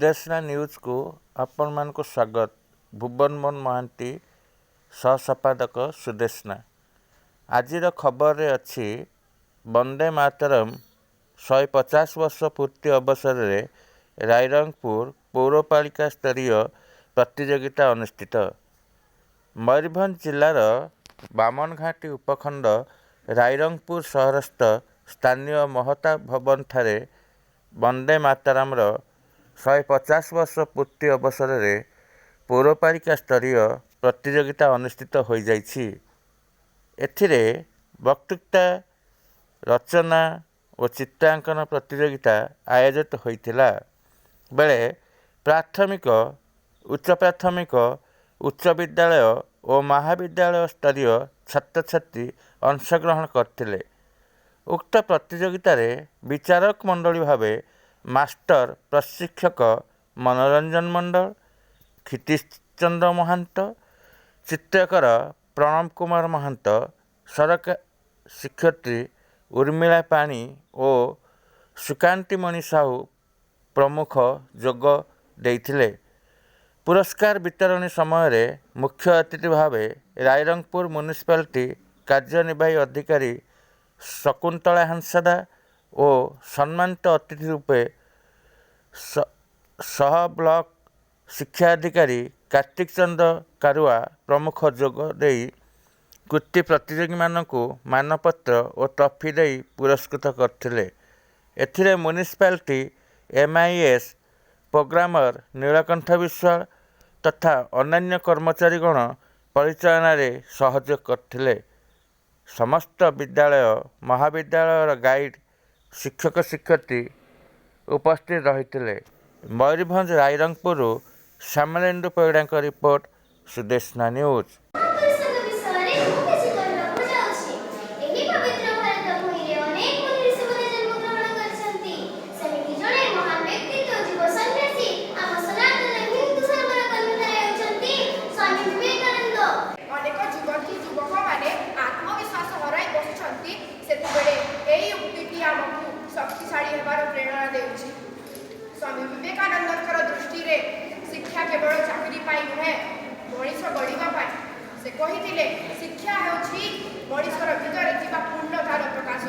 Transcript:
Sudeshna news को आपण मान को स्वागत। भुवन मोहन महांती सहसंपादक सुदेशना। आजिर खबर रे अच्छी वंदे मातरम 150 वर्ष पूर्ति अवसर में रायरंगपुर पौरपालिका स्तरीय प्रतियोगिता अनुष्ठित। मयूरभंज जिलार बामनघाटी उपखंड रायरंगपुर सहरस्थ स्थानीय महता भवन ठारे वंदे मातरम 150 वर्ष पूर्ति अवसर में पौरपालिका स्तरीय प्रतियोगिता अनुष्ठित हो जाइछि। एथिरे वक्तृता, रचना और चित्रांकन प्रतियोगिता आयोजित होइथिला बेले प्राथमिक, उच्च प्राथमिक, उच्च विद्यालय और महाविद्यालय स्तरीय छात्र छात्री अंशग्रहण करथिले। उक्त प्रतियोगिता रे विचारक मंडली भावे मास्टर प्रशिक्षक मनोरंजन मंडल, क्षितिश चंद्र महांत, चित्रकार प्रणव कुमार महांत, सरकार शिक्षयित्री उर्मिला पाणी और सुकांतिमणि साहू प्रमुख जोग देइथिले। पुरस्कार वितरण समय मुख्य अतिथि भावे रायरंगपुर म्युनिसिपालिटी कार्यनिर्वाही अधिकारी शकुंतला हांसदा और सम्मानित अतिथि रूपे सह ब्लॉक शिक्षा अधिकारी कार्तिक चंद्र कारुआ प्रमुख जोग देई कृति प्रतियोगी मानकु मानपत्र और ट्रॉफी दे पुरस्कृत करथिले। एथिरे municipality MIS programmer Nilakantha Biswal तथा अन्य कर्मचारीगण परिचालन में सहयोग करथिले। समस्त विद्यालय महाविद्यालय गाइड शिक्षक शिक्षयित्री उपस्थित रही। Mayurbhanj Rairangpur Shyamalendu Parida report, Sudeshna news. शक्तिशाली हेबार प्रेरणा देउछि। स्वामी विवेकानंदर दृष्टि रे शिक्षा केवल चाकरी पाई नुहे, मनीष गढ़ा पाई। से कही शिक्षा हेउछि मनीषर भीतर थिबा पूर्णतार प्रकाश।